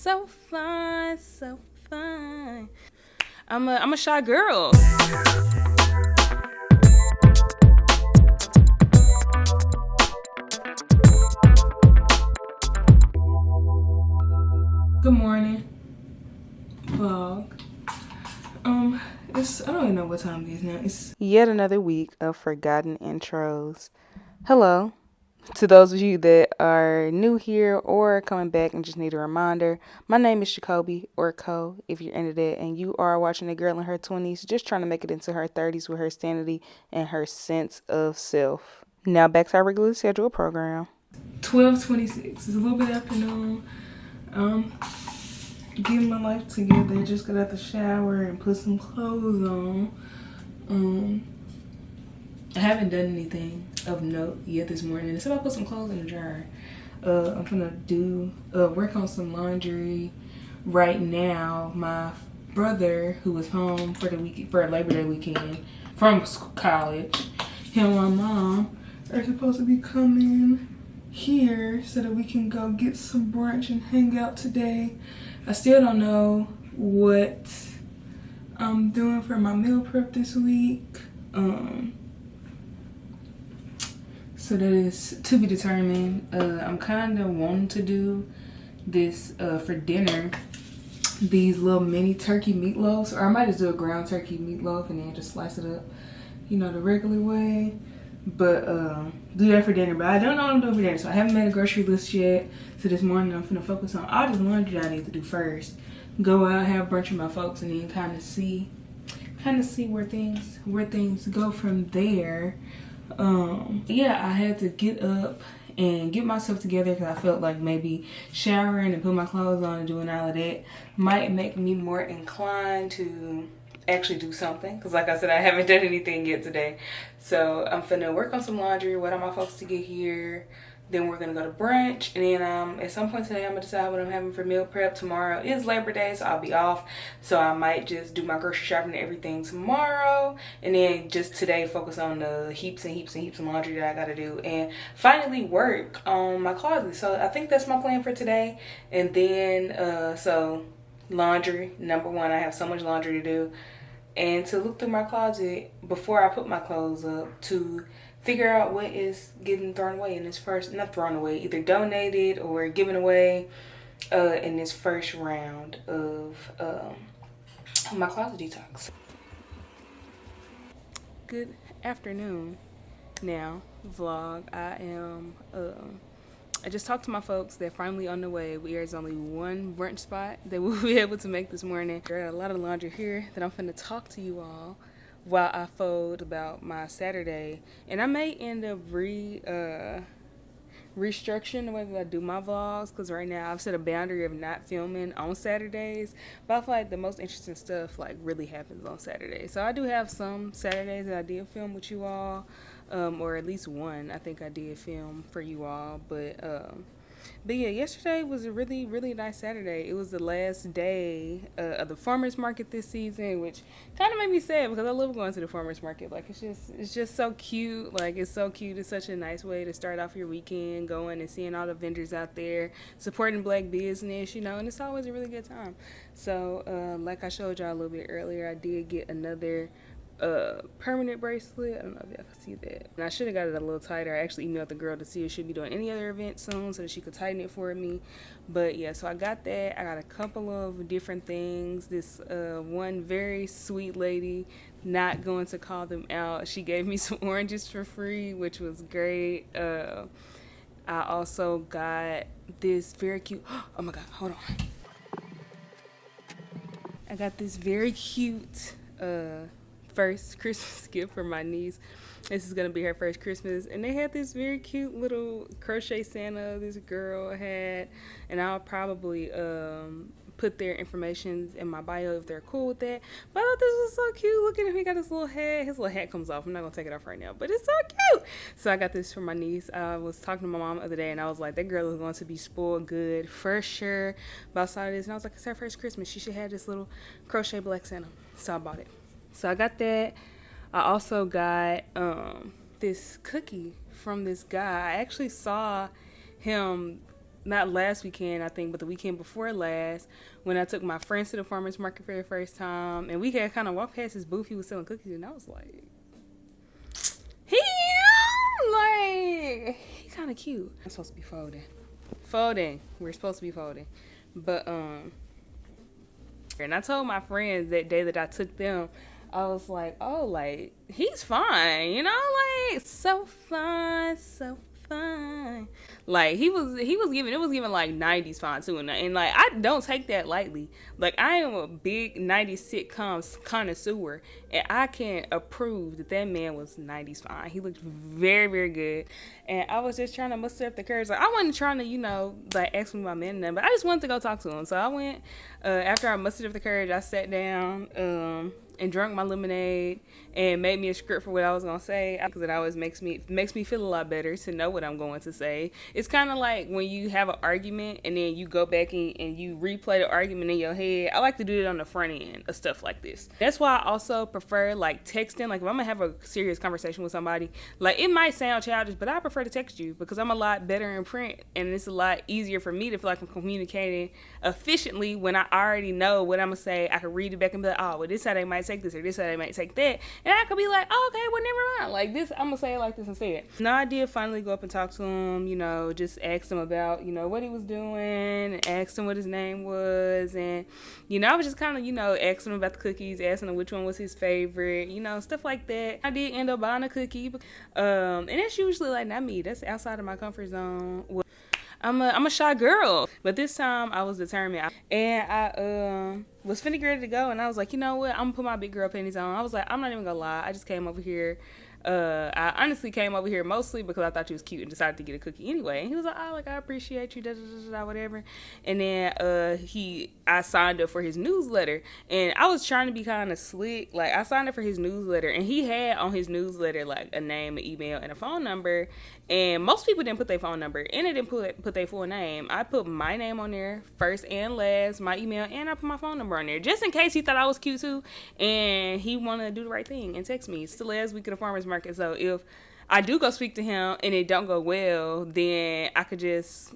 So fine, so fine. I'm a shy girl. Good morning, vlog. I don't even know what time it is now. It's yet another week of forgotten intros. Hello. To those of you that are new here or coming back and just need a reminder, my name is Jacoby, or Co, if you're into that, and you are watching a girl in her 20s just trying to make it into her 30s with her sanity and her sense of self. Now back to our regularly scheduled program. 12:26. It's a little bit afternoon. Getting my life together. Just got out the shower and put some clothes on. I haven't done anything of note yet this morning. Except I put some clothes in the dryer. I'm gonna do work on some laundry right now. My brother, who was home for the week for Labor Day weekend from college, him and my mom are supposed to be coming here so that we can go get some brunch and hang out today. I still don't know what I'm doing for my meal prep this week. So that is to be determined. I'm kind of wanting to do this for dinner. These little mini turkey meatloaves, or I might just do a ground turkey meatloaf and then just slice it up, you know, the regular way. But do that for dinner. But I don't know what I'm doing for dinner, so I haven't made a grocery list yet. So this morning I'm gonna focus on all this laundry that I need to do first. Go out, have brunch with my folks, and then kind of see where things go from there. Yeah, I had to get up and get myself together because I felt like maybe showering and putting my clothes on and doing all of that might make me more inclined to actually do something, because like I said, I haven't done anything yet today. So I'm finna work on some laundry, wait on my folks to get here, then we're gonna go to brunch, and then at some point today I'm gonna decide what I'm having for meal prep. Tomorrow is Labor Day, so I'll be off, so I might just do my grocery shopping and everything tomorrow, and then just today focus on the heaps and heaps and heaps of laundry that I gotta do, and finally work on my closet. So I think that's my plan for today. And then so laundry, number one, I have so much laundry to do, and to look through my closet before I put my clothes up to figure out what is getting thrown away in this first, not thrown away, either donated or given away in this first round of my closet detox. Good afternoon. Now, vlog. I just talked to my folks. They're finally on the way. There's only one brunch spot that we'll be able to make this morning. There are a lot of laundry here that I'm finna talk to you all while I fold about my Saturday. And I may end up restructuring the way that I do my vlogs, because right now I've set a boundary of not filming on Saturdays, but I feel like the most interesting stuff like really happens on Saturdays. So I do have some Saturdays that I did film with you all, or at least one I think I did film for you all. But yeah, yesterday was a really, really nice Saturday. It was the last day of the farmer's market this season, which kind of made me sad because I love going to the farmer's market. Like, it's just so cute. Like, it's so cute. It's such a nice way to start off your weekend, going and seeing all the vendors out there, supporting black business, you know, and it's always a really good time. So, like I showed y'all a little bit earlier, I did get another permanent bracelet. I don't know if y'all can see that. And I should have got it a little tighter. I actually emailed the girl to see if she'd be doing any other event soon so that she could tighten it for me. But yeah, so I got that. I got a couple of different things. This one very sweet lady, not going to call them out, she gave me some oranges for free, which was great. I also got this very cute, oh my god, hold on. I got this very cute first Christmas gift for my niece. This is gonna be her first Christmas, and they had this very cute little crochet Santa this girl had, and I'll probably put their information in my bio if they're cool with that. But I thought this was so cute. Look at him, he got his little hat. His little hat comes off. I'm not gonna take it off right now, but it's so cute. So I got this for my niece. I was talking to my mom the other day, and I was like, that girl is going to be spoiled good for sure by the side of this. And I was like, it's her first Christmas, she should have this little crochet black Santa. So I bought it. So I got that. I also got this cookie from this guy. I actually saw him not last weekend, I think, but the weekend before last, when I took my friends to the farmer's market for the first time, and we had kind of walked past his booth. He was selling cookies, and I was like, he he kind of cute. I'm supposed to be folding. We're supposed to be folding, but and I told my friends that day that I took them, I was like, oh, like, he's fine, you know, like, so fun, so fun. Like, he was giving, it was giving like 90s fine too, and like, I don't take that lightly. Like, I am a big 90s sitcoms connoisseur, and I can approve that man was 90s fine. He looked very, very good, and I was just trying to muster up the courage. Like, I wasn't trying to, you know, like, ask me my man and but I just wanted to go talk to him. So I went, after I mustered up the courage, I sat down, and drank my lemonade and made me a script for what I was gonna say, because it always makes me feel a lot better to know what I'm going to say. It's kind of like when you have an argument and then you go back and you replay the argument in your head. I like to do it on the front end of stuff like this. That's why I also prefer like texting. Like if I'm gonna have a serious conversation with somebody, like it might sound childish, but I prefer to text you because I'm a lot better in print and it's a lot easier for me to feel like I'm communicating efficiently when I already know what I'm gonna say. I can read it back and be like, oh, well, this how they might take this or this how they might take that, and I could be like, oh, okay, well, never mind, like this, I'm gonna say it like this instead. Now I did finally go up and talk to him, you know, just asked him about, you know, what he was doing, asked him what his name was, and you know, I was just kind of, you know, asking him about the cookies, asking him which one was his favorite, you know, stuff like that. I did end up buying a cookie, and that's usually like not me, that's outside of my comfort zone. Well, I'm a shy girl, but this time I was determined, and I was finna get ready to go, and I was like, you know what, I'm gonna put my big girl panties on. I was like, I'm not even gonna lie, I just came over here. I honestly came over here mostly because I thought you was cute and decided to get a cookie anyway. And he was like, oh, like, I appreciate you, da da da da, whatever. And then I signed up for his newsletter, and I was trying to be kind of slick. Like, I signed up for his newsletter, and he had on his newsletter like a name, an email, and a phone number. And most people didn't put their phone number, and they didn't put their full name. I put my name on there, first and last, my email, and I put my phone number on there just in case he thought I was cute too, and he wanted to do the right thing and text me. It's the last week of the farmer's market, so if I do go speak to him and it don't go well, then I could just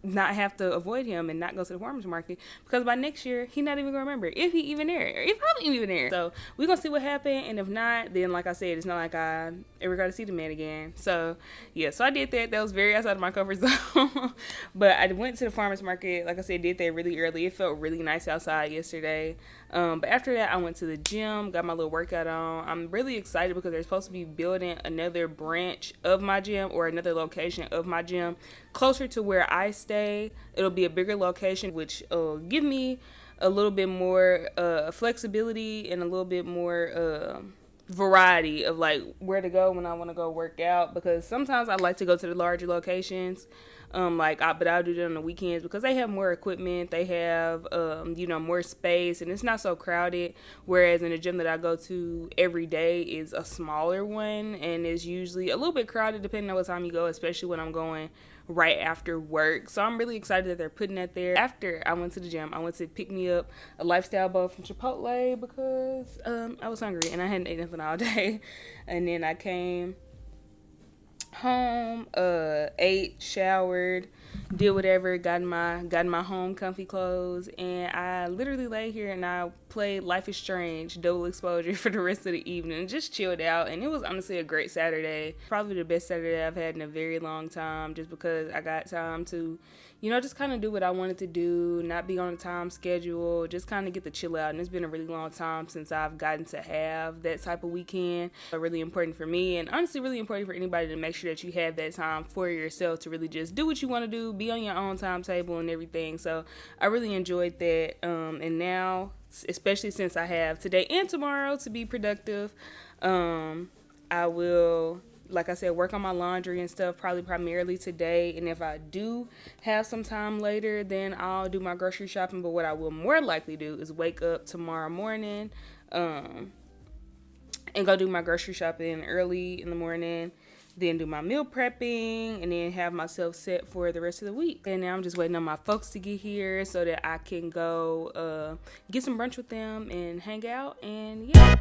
not have to avoid him and not go to the farmer's market, because by next year he not even gonna remember if he even there, or if I'm even there. So we're gonna see what happened, and if not, then like I said, it's not like I ever got to see the man again. So yeah, so I did that. That was very outside of my comfort zone. But I went to the farmer's market, like I said, did that really early. It felt really nice outside yesterday. But after that, I went to the gym, got my little workout on. I'm really excited because they're supposed to be building another branch of my gym, or another location of my gym closer to where I stay. It'll be a bigger location, which will give me a little bit more flexibility and a little bit more variety of like where to go when I want to go work out, because sometimes I like to go to the larger locations. But I'll do that on the weekends because they have more equipment, they have, more space, and it's not so crowded. Whereas in the gym that I go to every day is a smaller one, and is usually a little bit crowded depending on what time you go, especially when I'm going right after work. So I'm really excited that they're putting that there. After I went to the gym, I went to pick me up a lifestyle bowl from Chipotle because I was hungry and I hadn't eaten nothing all day. And then I came home, ate, showered, did whatever, got in my home comfy clothes, and I literally lay here and I played Life is Strange double exposure for the rest of the evening and just chilled out. And it was honestly a great Saturday, probably the best Saturday I've had in a very long time, just because I got time to, just kind of do what I wanted to do, not be on a time schedule, just kind of get to chill out. And it's been a really long time since I've gotten to have that type of weekend. So really important for me, and honestly really important for anybody, to make sure that you have that time for yourself to really just do what you want to do, be on your own timetable and everything. So I really enjoyed that. And now, especially since I have today and tomorrow to be productive, I will, like I said, work on my laundry and stuff probably primarily today. And if I do have some time later, then I'll do my grocery shopping. But what I will more likely do is wake up tomorrow morning and go do my grocery shopping early in the morning, then do my meal prepping, and then have myself set for the rest of the week. And now I'm just waiting on my folks to get here so that I can go get some brunch with them and hang out. And yeah.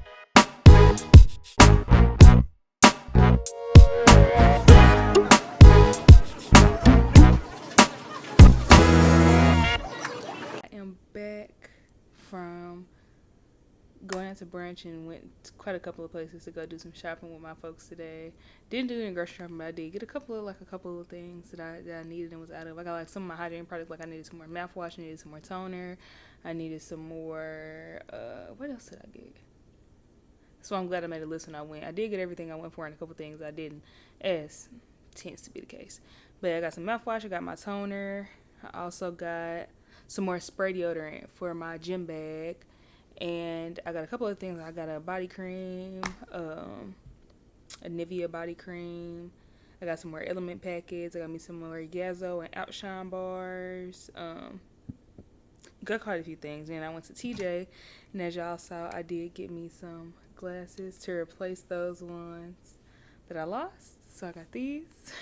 back from going out to brunch and went to quite a couple of places to go do some shopping with my folks today. Didn't do any grocery shopping, but I did get a couple of things that I needed and was out of. I got like some of my hygiene products. Like I needed some more mouthwash, I needed some more toner, I needed some more. What else did I get? So I'm glad I made a list when I went. I did get everything I went for, and a couple things I didn't, as tends to be the case. But I got some mouthwash, I got my toner, I also got some more spray deodorant for my gym bag, and I got a couple of things. I got a body cream, a Nivea body cream. I got some more Element packets. I got me some more Yazzo and Outshine bars. Got quite a few things. And I went to TJ, and as y'all saw, I did get me some glasses to replace those ones that I lost. So I got these.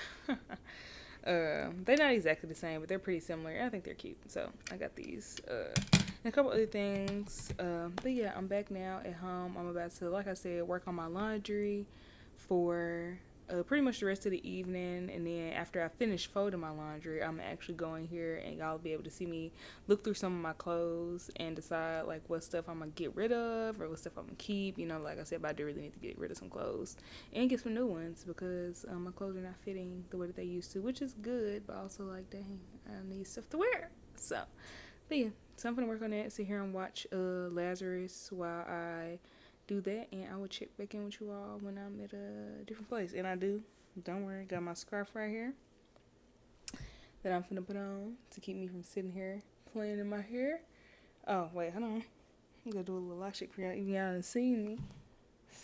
They're not exactly the same, but they're pretty similar. I think they're cute. So I got these. And a couple other things. But yeah, I'm back now at home. I'm about to, like I said, work on my laundry for pretty much the rest of the evening. And then after I finish folding my laundry, I'm actually going here and y'all be able to see me look through some of my clothes and decide like what stuff I'm going to get rid of or what stuff I'm going to keep. You know, like I said, but I do really need to get rid of some clothes and get some new ones because my clothes are not fitting the way that they used to, which is good, but also like, dang, I need stuff to wear. So, but yeah, so I'm going to work on that, sit here and watch Lazarus while I do that, and I will check back in with you all when I'm at a different place. And I do, don't worry, got my scarf right here that I'm finna put on to keep me from sitting here playing in my hair. Oh, wait, hold on. I'm gonna do a little light shake for y'all. Even y'all haven't seen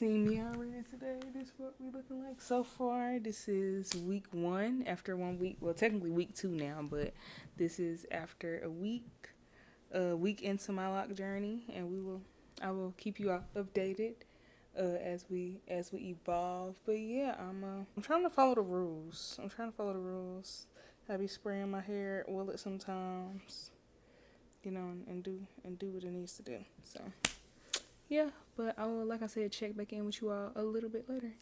me already today. This is what we looking like so far. This is week 1 after 1 week. Well, technically week 2 now, but this is after a week into my lock journey, and I will keep you all updated as we evolve. But yeah, I'm trying to follow the rules. I be spraying my hair, oil it sometimes, you know, and do what it needs to do. So yeah, but I will, like I said, check back in with you all a little bit later.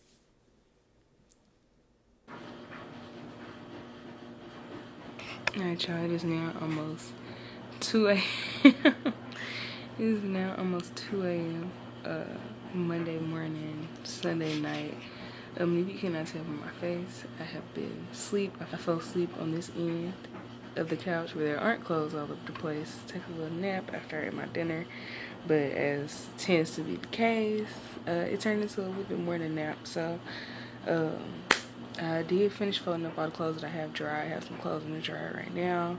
Alright, y'all, it is now almost 2 a.m. It is now almost 2 a.m. Monday morning, Sunday night. If you cannot tell from my face, I have been asleep. I fell asleep on this end of the couch where there aren't clothes all over the place. Take a little nap after I ate my dinner. But as tends to be the case, it turned into a little bit more than a nap. So I did finish folding up all the clothes that I have dry. I have some clothes in the dryer right now.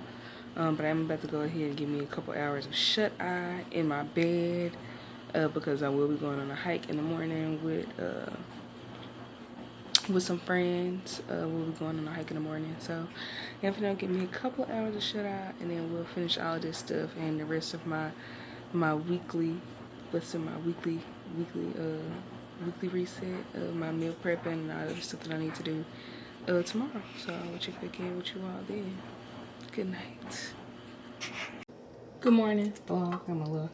But I'm about to go ahead and give me a couple hours of shut-eye in my bed because I will be going on a hike in the morning with some friends. We'll be going on a hike in the morning. So I'm going to give me a couple hours of shut-eye, and then we'll finish all this stuff and the rest of my weekly reset, my meal prepping and all the stuff that I need to do tomorrow. So I will check back in with you all then. Good night. Good morning. Oh, I'm a little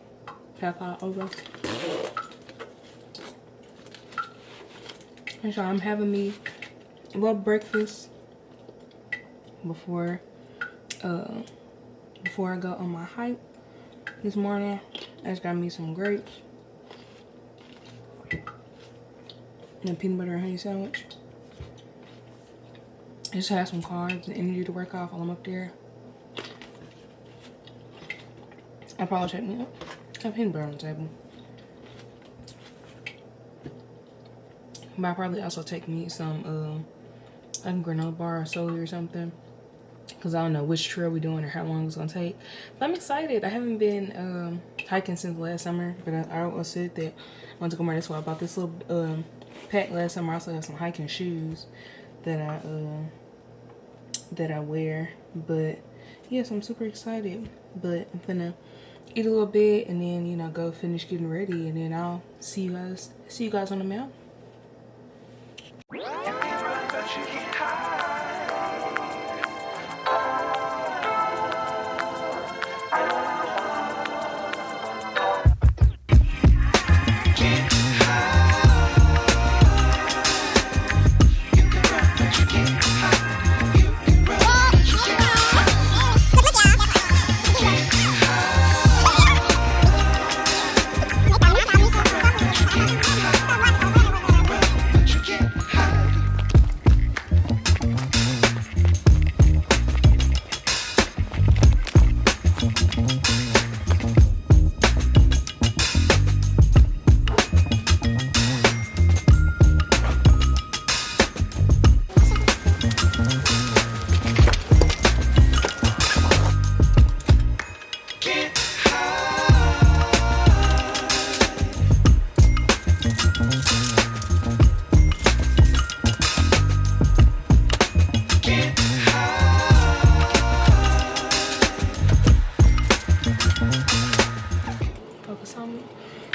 path all over. And so I'm having me a little breakfast before I go on my hike this morning. I just got me some grapes and a peanut butter and honey sandwich. I just have some carbs and energy to work off while I'm up there. I'll probably check me up. I have peanut butter on the table. But I'll probably also take me some like a granola bar or soda or something. Because I don't know which trail we're doing or how long it's going to take. But I'm excited. I haven't been hiking since last summer. But I said that I want to go more. That's why I bought this little pack last summer. I also have some hiking shoes that I wear. But yes, I'm super excited. But I'm gonna eat a little bit and then, you know, go finish getting ready, and then I'll see you guys on the map.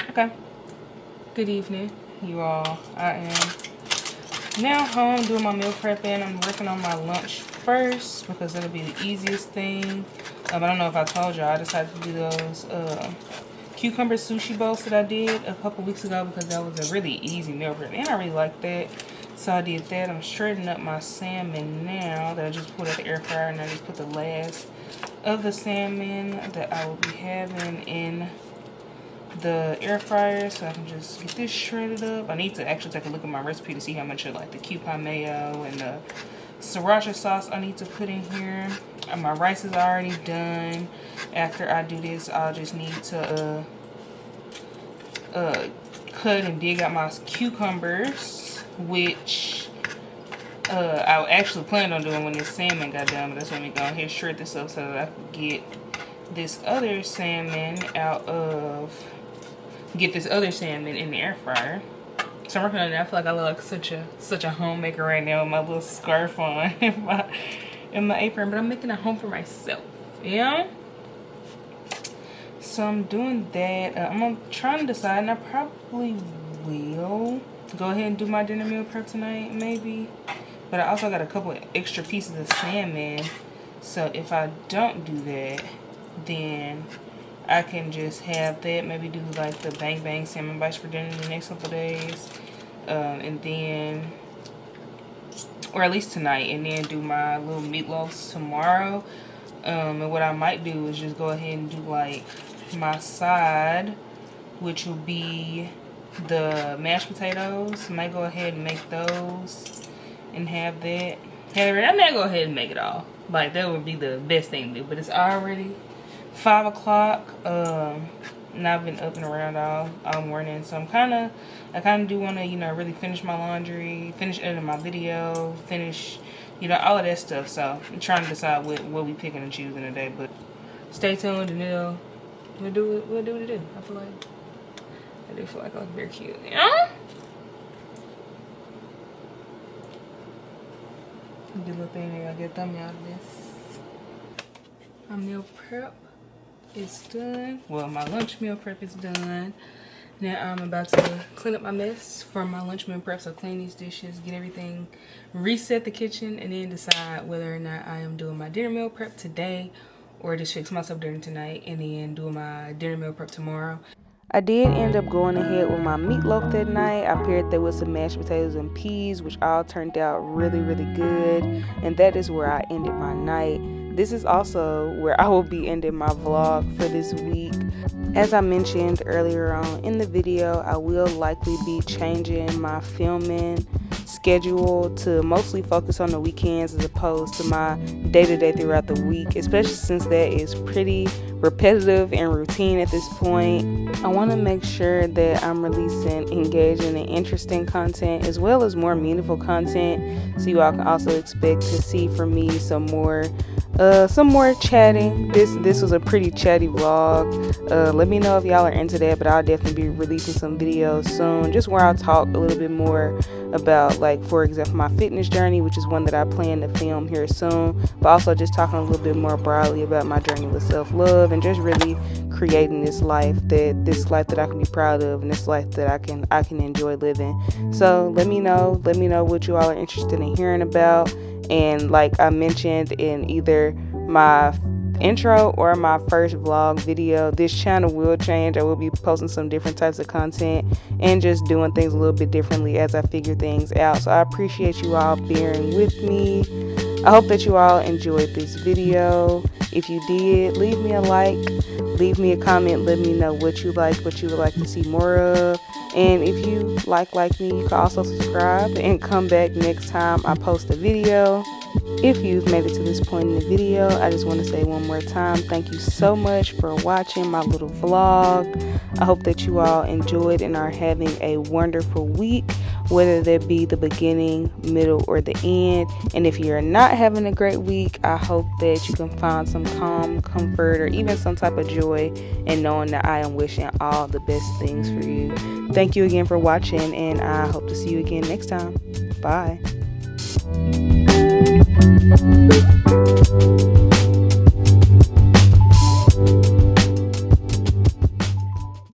Okay. Good evening, you all. I am now home doing my meal prepping. I'm working on my lunch first because it'll be the easiest thing. I don't know if I told y'all, I decided to do those cucumber sushi bowls that I did a couple weeks ago because that was a really easy meal prep and I really like that. So I did that. I'm straightening up my salmon now that I just put at the air fryer, and I just put the last of the salmon that I will be having in the air fryer so I can just get this shredded up. I need to actually take a look at my recipe to see how much of like the coupon mayo and the sriracha sauce I need to put in here. My rice is already done. After I do this, I'll just need to cut and dig out my cucumbers, which I actually planned on doing when this salmon got done, but that's let me go ahead and shred this up so that I can get this other salmon in the air fryer. So I'm working on that. I feel like I look like such a homemaker right now with my little scarf on and my apron, but I'm making a home for myself. Yeah. So I'm doing that. I'm trying to decide, and I probably will go ahead and do my dinner meal prep tonight, maybe. But I also got a couple of extra pieces of salmon. So if I don't do that, then I can just have that. Maybe do like the bang bang salmon bites for dinner in the next couple of days. And then, or at least tonight, and then do my little meatloafs tomorrow. And what I might do is just go ahead and do like my side, which will be the mashed potatoes. I might go ahead and make those and have that. I might go ahead and make it all. Like, that would be the best thing to do. But it's already 5 o'clock. And I've been up and around all morning. So I kind of do want to, really finish my laundry, finish editing my video, finish, all of that stuff. So I'm trying to decide what we picking and choosing today. But stay tuned and we'll do what it do. I do feel like I look very cute. Yeah? Do a little thing there. I'll get a thumbnail out of this. My meal prep is done. Well, my lunch meal prep is done. Now I'm about to clean up my mess for my lunch meal prep. So clean these dishes, get everything, reset the kitchen, and then decide whether or not I am doing my dinner meal prep today or just fix myself dinner tonight and then do my dinner meal prep tomorrow. I did end up going ahead with my meatloaf that night. I paired that with some mashed potatoes and peas, which all turned out really, really good. And that is where I ended my night. This is also where I will be ending my vlog for this week. As I mentioned earlier on in the video, I will likely be changing my filming schedule to mostly focus on the weekends as opposed to my day-to-day throughout the week, especially since that is pretty repetitive and routine at this point. I want to make sure that I'm releasing engaging and interesting content as well as more meaningful content, so you all can also expect to see from me some more chatting. This was a pretty chatty vlog. Let me know if y'all are into that, but I'll definitely be releasing some videos soon, just where I'll talk a little bit more about, like, for example, my fitness journey, which is one that I plan to film here soon, but also just talking a little bit more broadly about my journey with self-love and just really creating this life that I can be proud of, and this life that I can enjoy living. So let me know what you all are interested in hearing about. And like I mentioned in either my intro or my first vlog video, this channel will change. I will be posting some different types of content and just doing things a little bit differently as I figure things out. So I appreciate you all bearing with me. I hope that you all enjoyed this video. If you did, leave me a like, leave me a comment, let me know what you like, what you would like to see more of. And if you like me, you can also subscribe and come back next time I post a video. If you've made it to this point in the video, I just want to say one more time, thank you so much for watching my little vlog. I hope that you all enjoyed and are having a wonderful week, whether that be the beginning, middle, or the end. And if you're not having a great week, I hope that you can find some calm, comfort, or even some type of joy in knowing that I am wishing all the best things for you. Thank you again for watching, and I hope to see you again next time. Bye.